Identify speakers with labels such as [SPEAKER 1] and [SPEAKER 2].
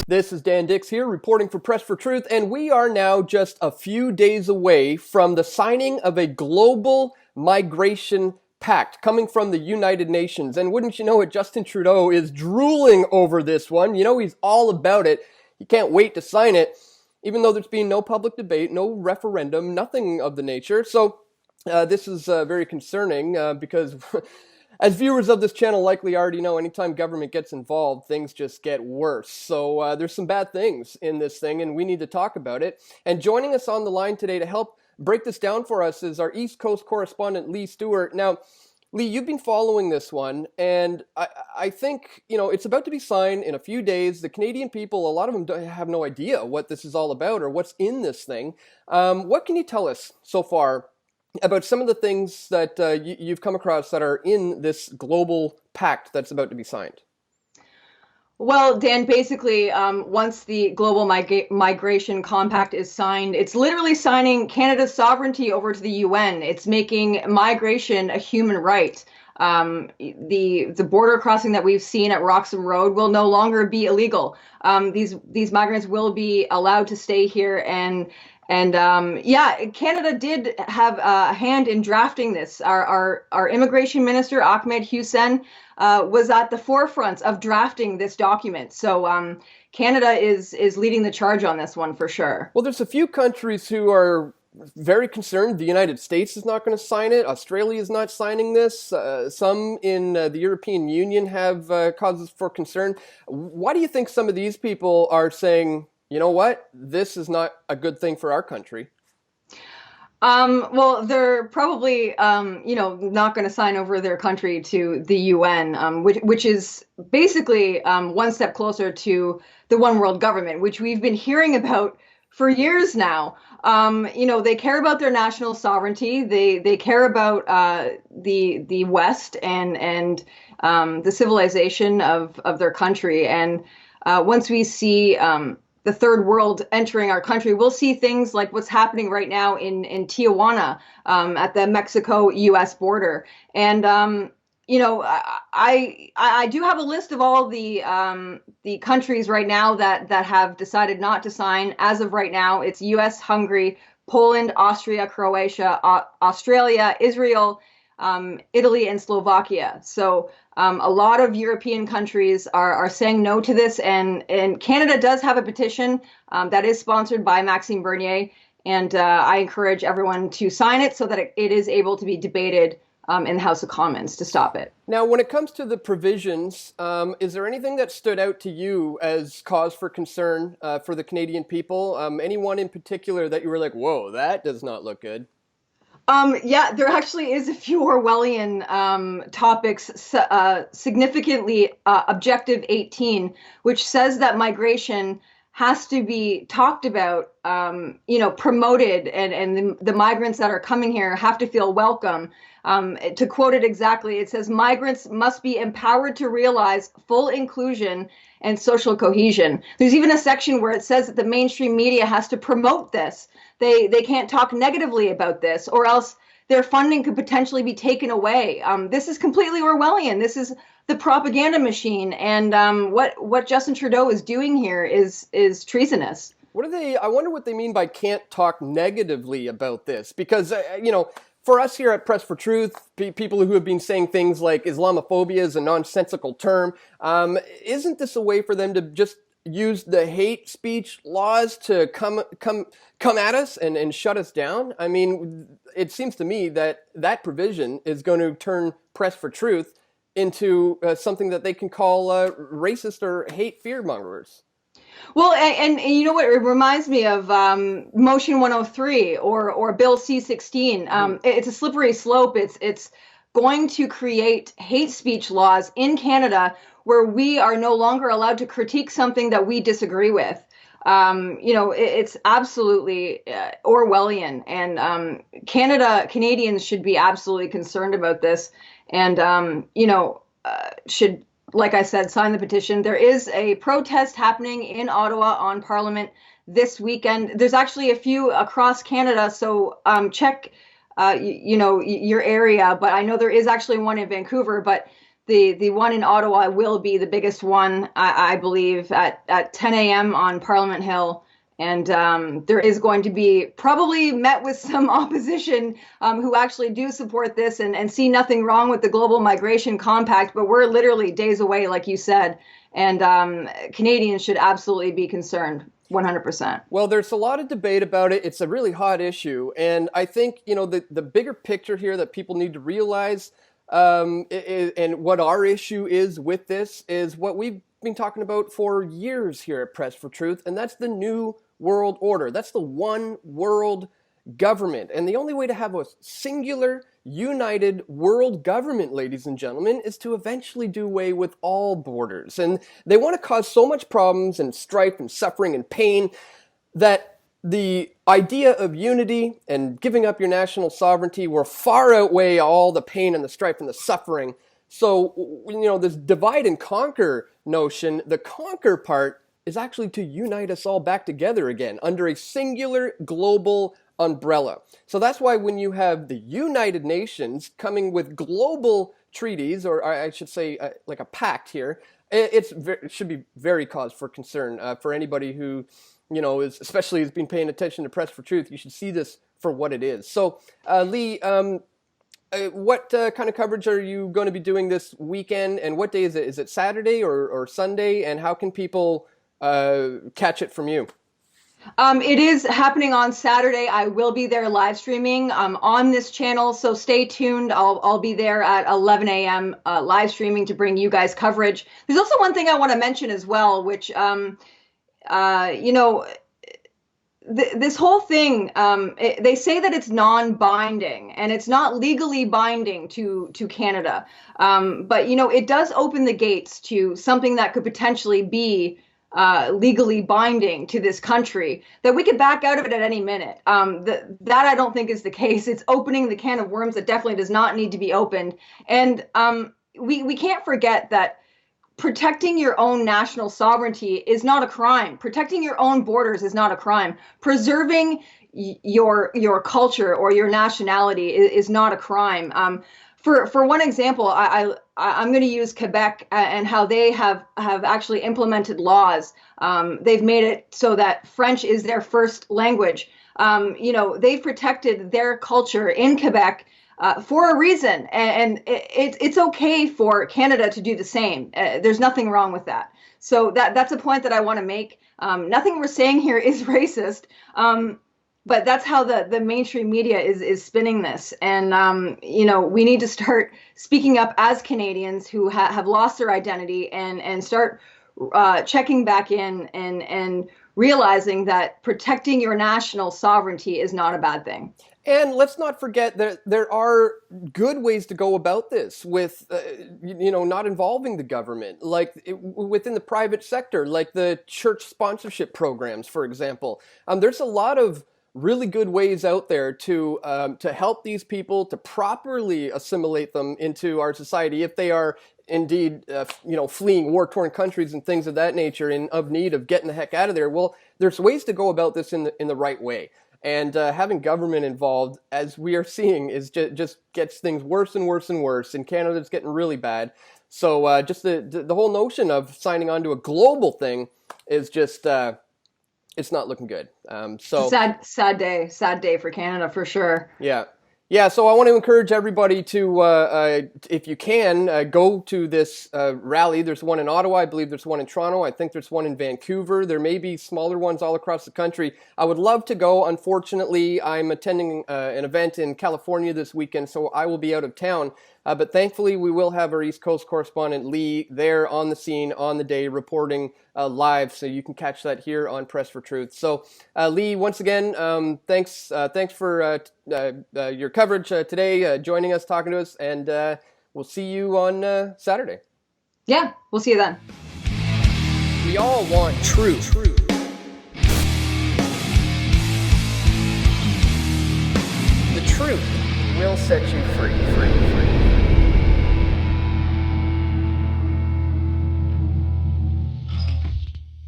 [SPEAKER 1] This is Dan Dix here, reporting for Press for Truth, and we are now just a few days away from the signing of a global migration pact coming from the United Nations. And wouldn't you know it, Justin Trudeau is drooling over this one. You know, he's all about it. He can't wait to sign it, even though there's been no public debate, no referendum, nothing of the nature. So this is very concerning because as viewers of this channel likely already know, anytime government gets involved, things just get worse. So there's some bad things in this thing, and we need to talk about it. And joining us on the line today to help break this down for us is our East Coast correspondent, Leigh Stuart. Now, Leigh, you've been following this one, and I think, you know, it's about to be signed in a few days. The Canadian people, a lot of them have no idea what this is all about or what's in this thing. What can you tell us so far about some of the things that you've come across that are in this global pact that's about to be signed?
[SPEAKER 2] Well, Dan, basically, once the Global Migration Compact is signed, it's literally signing Canada's sovereignty over to the UN. It's making migration a human right. The border crossing that we've seen at Roxham Road will no longer be illegal. These migrants will be allowed to stay here, and yeah, Canada did have a hand in drafting this. Our immigration minister, Ahmed Hussein, was at the forefront of drafting this document. So Canada is leading the charge on this one for sure.
[SPEAKER 1] Well, there's a few countries who are very concerned. The United States is not going to sign it. Australia is not signing this. Some in the European Union have causes for concern. Why do you think some of these people are saying, you know what, this is not a good thing for our country?
[SPEAKER 2] Well, they're probably, not going to sign over their country to the UN, which is basically one step closer to the one world government, which we've been hearing about for years now. They care about their national sovereignty. They care about the West and the civilization of their country. And once we see the third world entering our country, we'll see things like what's happening right now in Tijuana at the Mexico-U.S. border. And, I do have a list of all the countries right now that have decided not to sign. As of right now, it's U.S., Hungary, Poland, Austria, Croatia, Australia, Israel, Italy, and Slovakia. So a lot of European countries are saying no to this, and Canada does have a petition that is sponsored by Maxime Bernier, and I encourage everyone to sign it so that it is able to be debated in the House of Commons to stop it.
[SPEAKER 1] Now, when it comes to the provisions, is there anything that stood out to you as cause for concern for the Canadian people? Anyone in particular that you were like, whoa, that does not look good?
[SPEAKER 2] Yeah, there actually is a few Orwellian topics, significantly Objective 18, which says that migration has to be talked about, promoted, and the migrants that are coming here have to feel welcome. To quote it exactly, it says migrants must be empowered to realize full inclusion and social cohesion. There's even a section where it says that the mainstream media has to promote this. They can't talk negatively about this, or else their funding could potentially be taken away. This is completely Orwellian. This is the propaganda machine, and what Justin Trudeau is doing here is treasonous.
[SPEAKER 1] What are they? I wonder what they mean by can't talk negatively about this, because for us here at Press for Truth, people who have been saying things like Islamophobia is a nonsensical term, isn't this a way for them to just use the hate speech laws to come at us and shut us down? I mean, it seems to me that provision is going to turn Press for Truth into something that they can call racist or hate fearmongers.
[SPEAKER 2] Well, and you know what? It reminds me of Motion 103 or Bill C-16. It's a slippery slope. It's going to create hate speech laws in Canada where we are no longer allowed to critique something that we disagree with. It's absolutely Orwellian, and Canadians should be absolutely concerned about this, and should, like I said, sign the petition. There is a protest happening in Ottawa on Parliament this weekend. There's actually a few across Canada, so check your area. But I know there is actually one in Vancouver. But the one in Ottawa will be the biggest one, I believe, at 10 a.m. on Parliament Hill. And there is going to be probably met with some opposition who actually do support this and see nothing wrong with the Global Migration Compact. But we're literally days away, like you said. And Canadians should absolutely be concerned. 100%.
[SPEAKER 1] Well, there's a lot of debate about it. It's a really hot issue. And I think, the bigger picture here that people need to realize and what our issue is with this is what we've been talking about for years here at Press for Truth, and that's the New World Order. That's the one world government. And the only way to have a singular, united world government, ladies and gentlemen, is to eventually do away with all borders. And they want to cause so much problems and strife and suffering and pain that the idea of unity and giving up your national sovereignty will far outweigh all the pain and the strife and the suffering. So, this divide and conquer notion, the conquer part is actually to unite us all back together again under a singular global umbrella. So that's why when you have the United Nations coming with global treaties, or I should say like a pact here, it should be very cause for concern for anybody who, especially has been paying attention to Press for Truth. You should see this for what it is. So, Leigh, what kind of coverage are you going to be doing this weekend, and what day is it? Is it Saturday or Sunday, and how can people catch it from you?
[SPEAKER 2] It is happening on Saturday. I will be there live streaming on this channel, so stay tuned. I'll be there at 11 a.m. Live streaming to bring you guys coverage. There's also one thing I want to mention as well, which this whole thing, they say that it's non-binding and it's not legally binding to Canada, but it does open the gates to something that could potentially be legally binding to this country, that we could back out of it at any minute. That I don't think is the case. It's opening the can of worms that definitely does not need to be opened. And we can't forget that protecting your own national sovereignty is not a crime. Protecting your own borders is not a crime. Preserving your culture or your nationality is not a crime. For one example, I'm going to use Quebec and how they have actually implemented laws. They've made it so that French is their first language. They've protected their culture in Quebec for a reason, and it's okay for Canada to do the same. There's nothing wrong with that. So that's a point that I want to make. Nothing we're saying here is racist. But that's how the mainstream media is spinning this. And, we need to start speaking up as Canadians who have lost their identity and start checking back in and realizing that protecting your national sovereignty is not a bad thing.
[SPEAKER 1] And let's not forget that there are good ways to go about this with, not involving the government, like within the private sector, like the church sponsorship programs, for example. There's a lot of really good ways out there to help these people, to properly assimilate them into our society if they are indeed fleeing war-torn countries and things of that nature and of need of getting the heck out of there. Well, there's ways to go about this in the right way. And having government involved, as we are seeing, is just gets things worse and worse and worse. In Canada, it's getting really bad. So just the whole notion of signing on to a global thing is just it's not looking good. So
[SPEAKER 2] sad day for Canada for sure.
[SPEAKER 1] Yeah. So I want to encourage everybody to, if you can, go to this rally. There's one in Ottawa. I believe there's one in Toronto. I think there's one in Vancouver. There may be smaller ones all across the country. I would love to go. Unfortunately, I'm attending an event in California this weekend, so I will be out of town. But thankfully, we will have our East Coast correspondent, Leigh, there on the scene on the day reporting live. So you can catch that here on Press for Truth. So, Leigh, once again, thanks for your coverage today, joining us, talking to us. And we'll see you on Saturday.
[SPEAKER 2] Yeah, we'll see you then.
[SPEAKER 1] We all want truth. The truth will set you free.